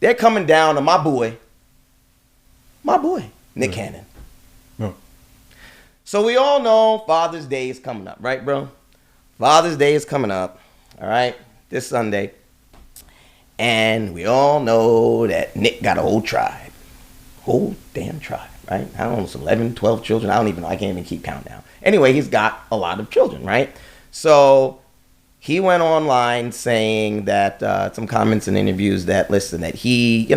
they're coming down to my boy, Nick Cannon. No. So we all know Father's Day is coming up, right, bro? Father's Day is coming up, all right, this Sunday. And we all know that Nick got a whole tribe. Whole damn tribe, right? I don't know, it's 11, 12 children. I don't even know. I can't even keep count now. Anyway, he's got a lot of children, right? So he went online saying that some comments and interviews that, listen, that he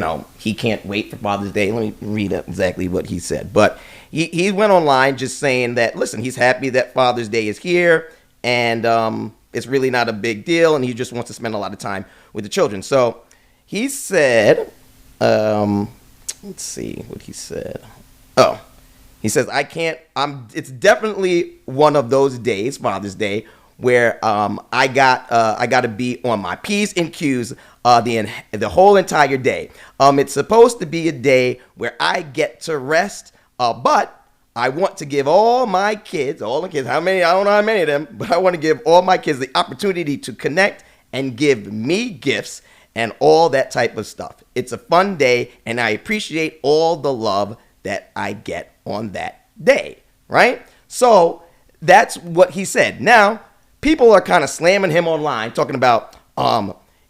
can't wait for Father's Day. Let me read exactly what he said. But he went online just saying that, listen, he's happy that Father's Day is here. And it's really not a big deal. And he just wants to spend a lot of time with the children. So he said, let's see what he said. Oh, he says, it's definitely one of those days, Father's Day, where I got to be on my P's and Q's the whole entire day. It's supposed to be a day where I get to rest, but I want to give all the kids, how many, I don't know how many of them, but I want to give all my kids the opportunity to connect and give me gifts and all that type of stuff. It's a fun day, and I appreciate all the love that I get on that day, right? So that's what he said. Now, people are kind of slamming him online, talking about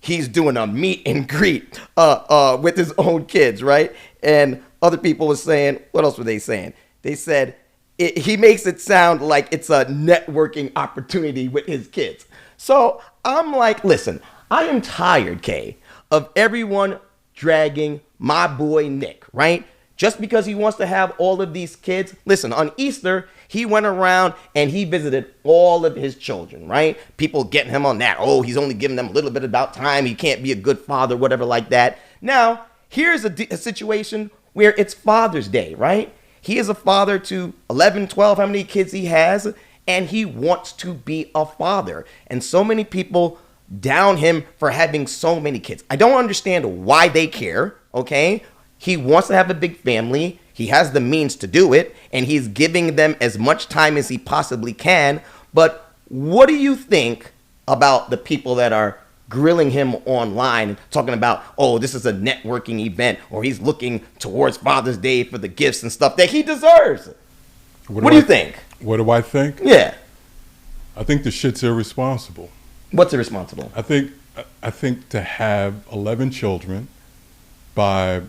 he's doing a meet and greet with his own kids, right? And other people were saying, what else were they saying? They said he makes it sound like it's a networking opportunity with his kids. So I'm like, listen, I am tired, Kay, of everyone dragging my boy Nick, right? Just because he wants to have all of these kids. Listen, on Easter, he went around and he visited all of his children, right? People getting him on that. Oh, he's only giving them a little bit about time. He can't be a good father, whatever like that. Now, here's a situation where it's Father's Day, right? He is a father to 11, 12, how many kids he has, and he wants to be a father. And so many people down him for having so many kids. I don't understand why they care, okay? He wants to have a big family. He has the means to do it, and he's giving them as much time as he possibly can. But what do you think about the people that are grilling him online, talking about, oh, this is a networking event, or he's looking towards Father's Day for the gifts and stuff that he deserves? What do you think? What do I think? Yeah. I think the shit's irresponsible. What's irresponsible? I think to have 11 children by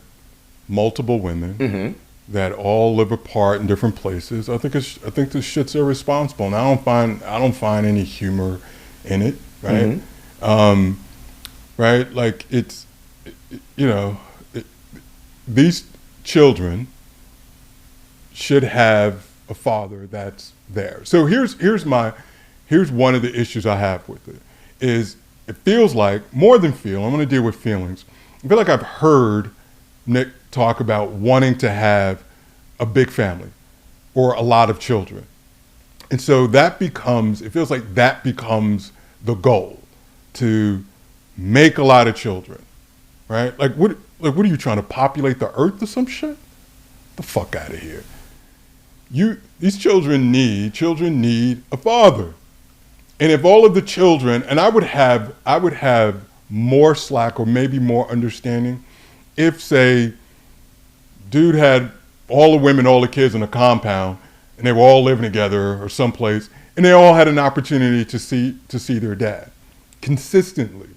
multiple women that all live apart in different places, I think this shit's irresponsible, and I don't find any humor in it, right? Right? Like these children should have a father that's there. So here's one of the issues I have with it. Is it feels like, more than feel, I'm going to deal with feelings. I feel like I've heard Nick talk about wanting to have a big family or a lot of children. And so it feels like that becomes the goal, to make a lot of children, right? Like what are you trying to populate the earth or some shit? The fuck out of here. These children need a father. And if all of the children, and I would have more slack or maybe more understanding if, say, dude had all the women, all the kids in a compound, and they were all living together or someplace, and they all had an opportunity to see their dad consistently.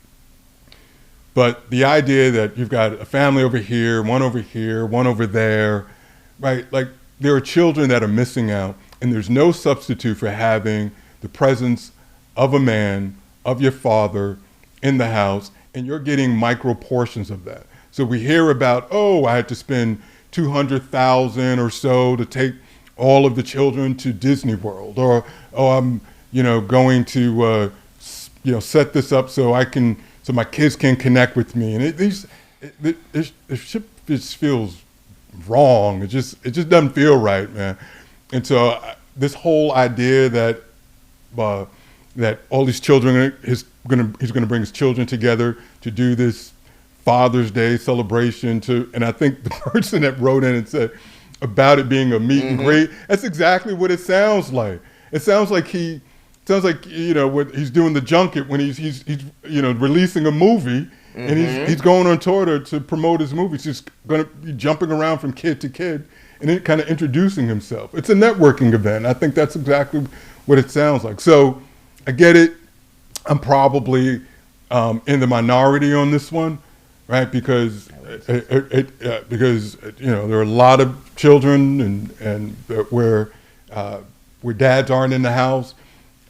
But the idea that you've got a family over here, one over there, right? Like, there are children that are missing out, and there's no substitute for having the presence of a man, of your father in the house, and you're getting micro portions of that. So we hear about, oh, I had to spend $200,000 or so to take all of the children to Disney World, or I'm, going to, set this up so my kids can connect with me. And it just feels wrong. It just doesn't feel right, man. And so this whole idea that all these children, he's gonna bring his children together to do this Father's Day celebration and I think the person that wrote in and said about it being a meet and greet, that's exactly what it sounds like. It sounds like what he's doing the junket when he's releasing a movie, and he's going on tour to promote his movies. He's going to be jumping around from kid to kid and then kind of introducing himself. It's a networking event. I think that's exactly what it sounds like. So I get it. I'm probably in the minority on this one, right? Because because there are a lot of children and where dads aren't in the house,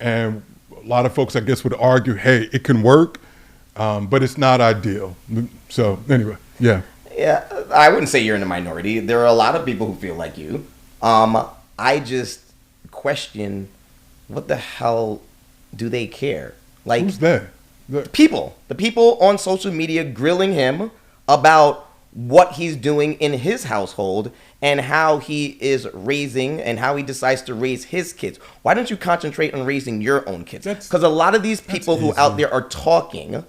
and a lot of folks, I guess, would argue, hey, it can work, but it's not ideal. So anyway, yeah. Yeah, I wouldn't say you're in the minority. There are a lot of people who feel like you. I just question, what the hell do they care? Like, who's they? The people on social media grilling him about what he's doing in his household and how he is raising and how he decides to raise his kids. Why don't you concentrate on raising your own kids? Because a lot of these people who out there are talking,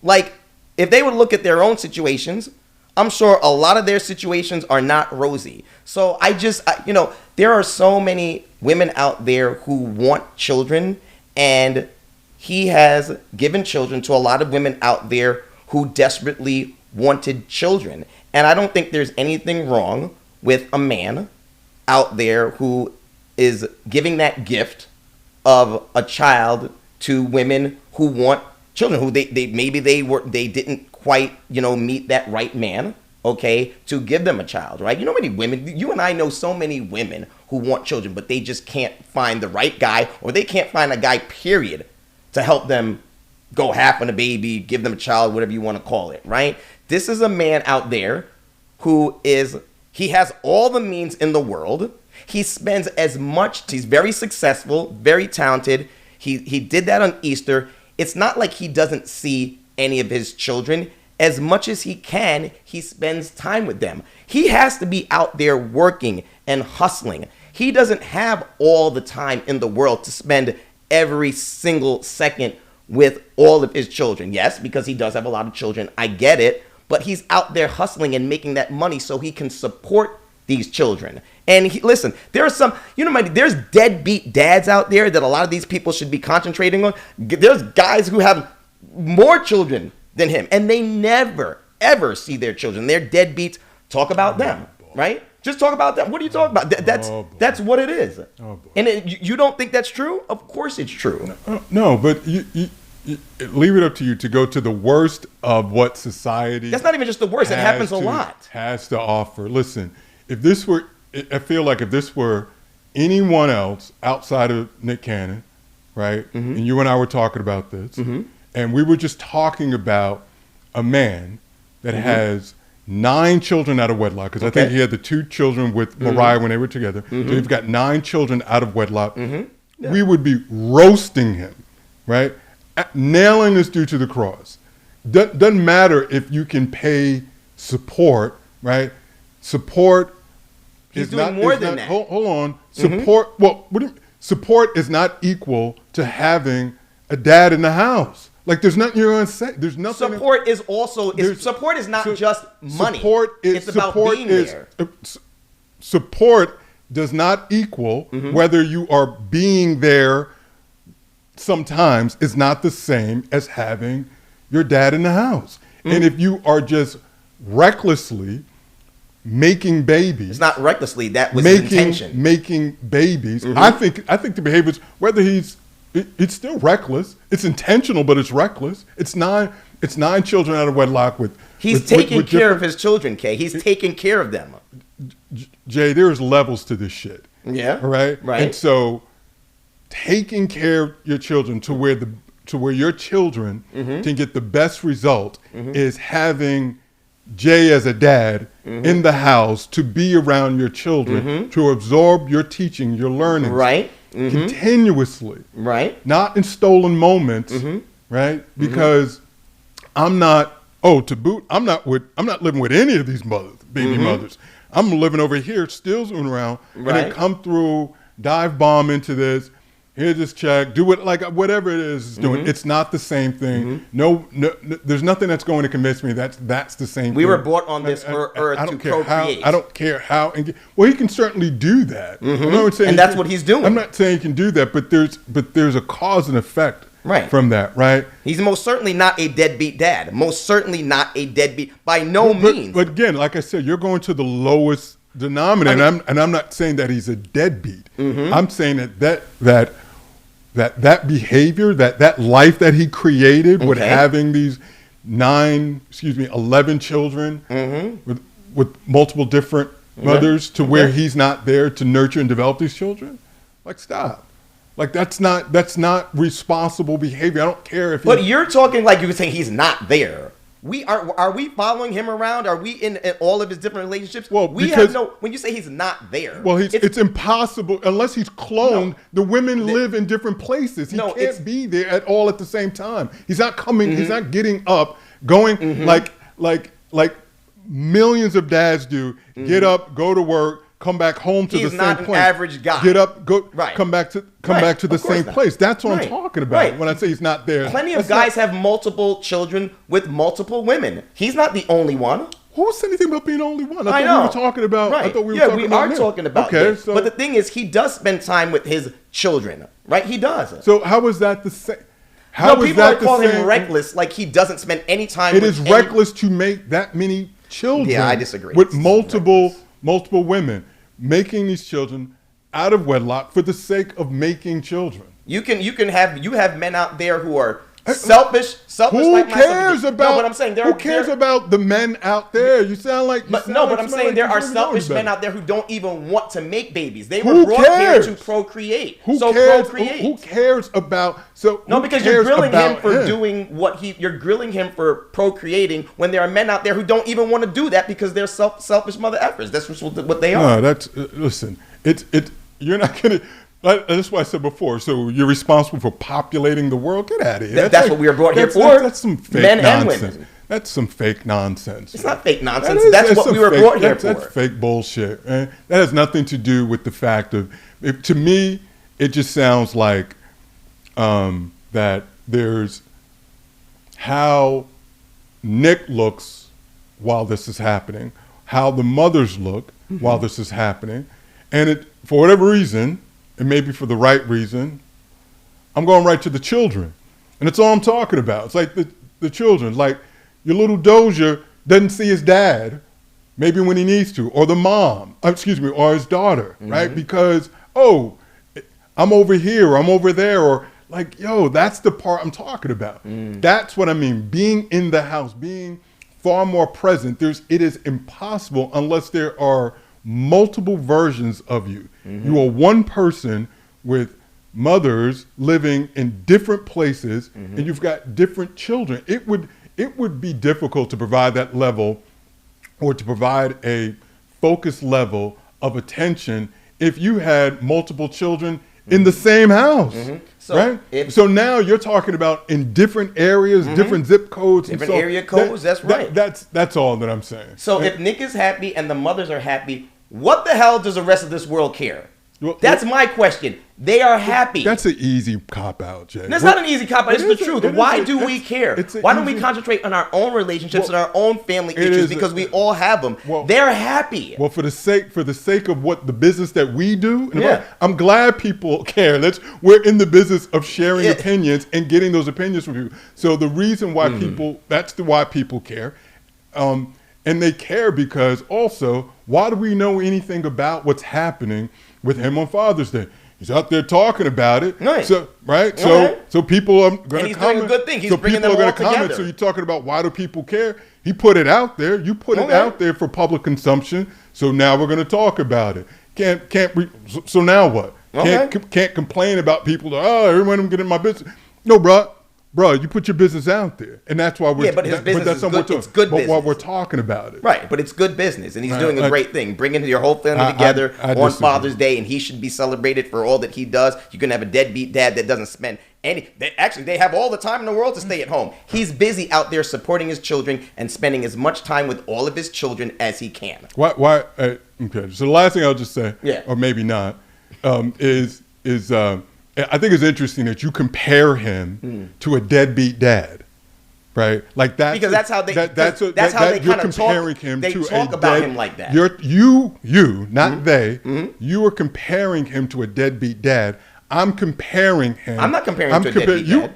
like, if they would look at their own situations, I'm sure a lot of their situations are not rosy. So there are so many women out there who want children, and he has given children to a lot of women out there who desperately wanted children. And I don't think there's anything wrong with a man out there who is giving that gift of a child to women who want children, who they didn't quite meet that right man, okay, to give them a child, right? You know how many women, you and I know so many women who want children, but they just can't find the right guy, or they can't find a guy, period, to help them go half on a baby, give them a child, whatever you want to call it, right? This is a man out there he has all the means in the world. He spends as much, he's very successful, very talented. He did that on Easter. It's not like he doesn't see any of his children. As much as he can, he spends time with them. He has to be out there working and hustling. He doesn't have all the time in the world to spend every single second with all of his children. Yes, because he does have a lot of children. I get it. But he's out there hustling and making that money so he can support these children. And listen, there are some, there's deadbeat dads out there that a lot of these people should be concentrating on. There's guys who have more children than him, and they never, ever see their children. They're deadbeats. Talk about them, right? Just talk about them. What are you talking about? That's what it is. And you don't think that's true? Of course it's true. No, but you leave it up to you to go to the worst of what society. That's not even just the worst. It happens a lot. Has to offer. Listen, I feel like if this were anyone else outside of Nick Cannon, right? Mm-hmm. And you and I were talking about this, mm-hmm. and we were just talking about a man that mm-hmm. has 9 children out of wedlock, because I think he had the 2 children with Mariah mm-hmm. when they were together. Mm-hmm. So he's got 9 children out of wedlock. Mm-hmm. Yeah. We would be roasting him, right? Nailing this dude to the cross. Doesn't matter if you can pay support, right? Support He's doing more than that. Hold on. Support. Mm-hmm. Support is not equal to having a dad in the house. Like, there's nothing you're going to say. There's nothing. Support is not just money. It's about being there. Support does not equal mm-hmm. whether you are being there. Sometimes is not the same as having your dad in the house. Mm-hmm. And if you are just recklessly making babies, it's not recklessly. That was his intention. Making babies. Mm-hmm. I think the behaviors, it's still reckless. It's intentional, but it's reckless. It's nine children out of wedlock with. He's taking care of his children, Kay. He's taking care of them. Jay, there's levels to this shit. Yeah. Right. And so, taking care of your children to where your children mm-hmm. can get the best result mm-hmm. is having Jay as a dad mm-hmm. in the house to be around your children, mm-hmm. to absorb your teaching, your learning, right, mm-hmm. continuously, right, not in stolen moments, mm-hmm. right, because I'm not living with any of these baby mm-hmm. mothers. I'm living over here, still zooming around, right. And then come through, dive bomb into this. Here's this check. Do it like whatever it is doing. Mm-hmm. It's not the same thing. Mm-hmm. No, there's nothing that's going to convince me that's the same thing. We were brought on this earth to procreate. I don't care how. Well, he can certainly do that. Mm-hmm. And that's what he's doing. I'm not saying he can do that, but there's a cause and effect Right. from that, right? He's most certainly not a deadbeat dad. Most certainly not a deadbeat by no But, means. but again, like I said, you're going to the lowest denominator, and I'm not saying that he's a deadbeat. I'm saying that behavior, that life that he created with Okay. having these 11 children with multiple different mothers to where he's not there to nurture and develop these children, like stop. Like that's not responsible behavior. I don't care if. But you're talking like you're saying he's not there. Are we following him around? Are we in all of his different relationships? Well, we because- have no. When you say he's not there, Well, it's impossible unless he's cloned. No. The women live in different places. He No, it's- can't be there at all at the same time. He's not coming. He's not getting up, going like millions of dads do. Get up, go to work, come back home to He's the not same an place. average guy. Get up, go, Right. come back to Right. the Of course same not. place. That's what Right. I'm talking about Right. when I say he's not there. plenty of That's not- guys have multiple children with multiple women. He's not the only one. Who said anything about being the only one? I I thought know. we were talking about. Right. I thought we were yeah, talking we about are him. talking about Okay, this. so But the thing is, he does spend time with his children, right? He does. so how is that the same? How No, is people that are the calling him same- reckless, like he doesn't spend any time. It with is any- reckless to make that many children. Yeah, I disagree. With It's multiple women, making these children out of wedlock for the sake of making children. You have men out there who are selfish Who like myself. cares about? No, but I'm saying who cares about the men out there? You sound like. But I'm saying there are selfish men out there who don't even want to make babies. They were brought here to procreate. Who so cares? procreate. Who cares about? So No, who because you're cares grilling him about for doing you're grilling him for procreating when there are men out there who don't even want to do that because they're selfish mother effers. That's what they are. No, that's listen. You're not gonna. That's why I said before. So you're responsible for populating the world. Get out of here. That's what we were brought here for. That's some fake Men and nonsense. women. That's some fake nonsense. It's not fake nonsense. That's That's what we were brought here for. That's fake bullshit. Man. That has nothing to do with the fact of. To me, it just sounds like that there's how Nick looks while this is happening, how the mothers look while this is happening, and it, for whatever reason, and maybe for the right reason, I'm going right to the children. And that's all I'm talking about. It's like the children. Like your little Doja doesn't see his dad, maybe when he needs to, or the mom, or his daughter, right? Because, oh, I'm over here, or I'm over there, or like, yo, that's the part I'm talking about. That's what I mean. Being in the house, being far more present. It is impossible unless there are multiple versions of you. You are one person with mothers living in different places, and you've got different children. It would be difficult to provide that level, or to provide a focused level of attention if you had multiple children in the same house. So right? So now you're talking about in different areas, different zip codes, Different and so area codes, that's right. That's all that I'm saying. So if Nick is happy and the mothers are happy, what the hell does the rest of this world care? Well, That's my question. They are happy. That's an easy cop out, Jay. That's not an easy cop out. It's the truth. Why do we care? It's Why don't we concentrate on our own relationships and our own family issues? Because we all have them. Well, they're happy. Well, for the sake of what the business that we do, Yeah. I'm glad people care. We're in the business of sharing Yeah. opinions and getting those opinions from people. So the reason why why people care. And they care because also, why do we know anything about what's happening with him on Father's Day? He's out there talking about it. Right. So, right? Okay. So people are going to comment. And he's doing a good thing. He's so bringing people them are all gonna comment. together. So you're talking about why do people care? He put it out there. You put it Okay. out there for public consumption. So now we're going to talk about it. So now what? Okay. Can't complain about people. Oh, everyone get in my business. No, bro, you put your business out there, and that's why we're. Yeah, but his business that's is what good. we're talking- It's good but while business. we're talking about it, Right, but it's good business, and he's doing a great thing, bringing your whole family I together on disagree. Father's Day, and he should be celebrated for all that he does. You can have a deadbeat dad that doesn't spend any. They have all the time in the world to stay at home. He's busy out there supporting his children and spending as much time with all of his children as he can. Why? Okay. So the last thing I'll just say, Yeah. or maybe not, is I think it's interesting that you compare him to a deadbeat dad. Right, like that. Because that's how they. That's how they you're kind of comparing talk. him They to talk a about dead- him like that. You, not they. You are comparing him to a deadbeat dad. I'm comparing him. I'm not comparing him to a deadbeat dad.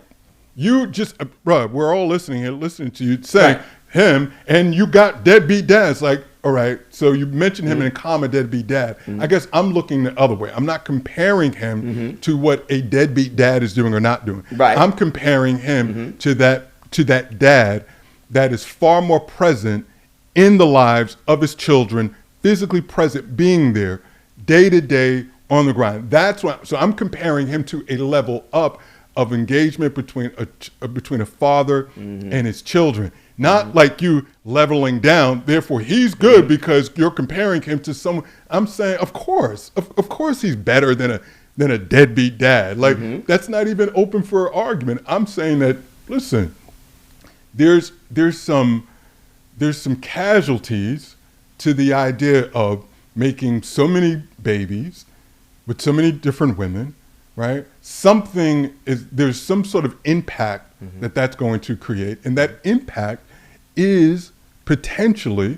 you just, bro, we're all listening here, listening to you say Right. him, and you got deadbeat dads. Like, all right, so you mentioned him in a comma, deadbeat dad. I guess I'm looking the other way. I'm not comparing him to what a deadbeat dad is doing or not doing. Right. I'm comparing him to that dad that is far more present in the lives of his children, physically present, being there day to day on the grind. That's why. So I'm comparing him to a level up of engagement between a father and his children. Not like you leveling down. Therefore, he's good because you're comparing him to someone. I'm saying, of course he's better than a deadbeat dad. Like that's not even open for argument. I'm saying that. Listen, there's some casualties to the idea of making so many babies with so many different women, right? There's some sort of impact that's going to create, and that impact is potentially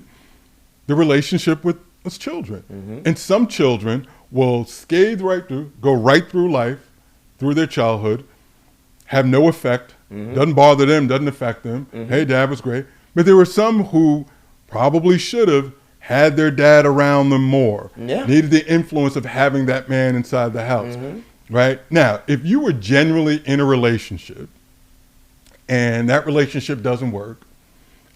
the relationship with us children. And some children will go right through life, through their childhood, have no effect, doesn't bother them, doesn't affect them. Hey, dad was great. But there were some who probably should have had their dad around them more. Yeah. Needed the influence of having that man inside the house. Right? Now, if you were genuinely in a relationship and that relationship doesn't work,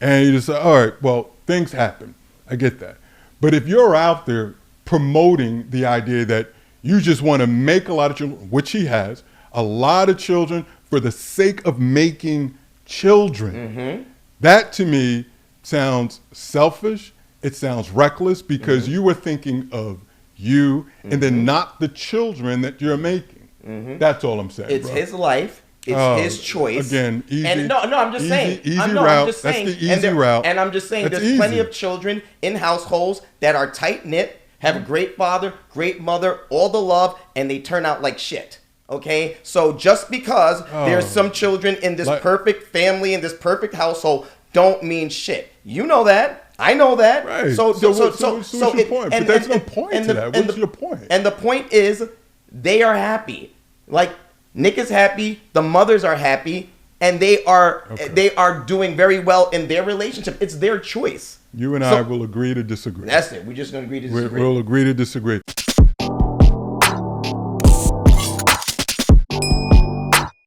and you just say, all right, well, things happen. I get that. But if you're out there promoting the idea that you just want to make a lot of children, which he has, a lot of children for the sake of making children, that to me sounds selfish. It sounds reckless because you were thinking of you and then not the children that you're making. That's all I'm saying. It's bro. his life. It's his choice. Again, easy. And no, I'm just saying. Easy I'm route. just That's saying. the easy route. And I'm just saying, That's there's plenty easy. of children in households that are tight knit, have a great father, great mother, all the love, and they turn out like shit. Okay, so just because there's some children in this perfect family, in this perfect household, don't mean shit. You know that. I know that. Right. So what's your point? But there's no point to that. What's your point? And the point is, they are happy. Like Nick is happy, the mothers are happy, and they are doing very well in their relationship. It's their choice. You and I will agree to disagree. That's it. We're just gonna agree to disagree. We'll agree to disagree.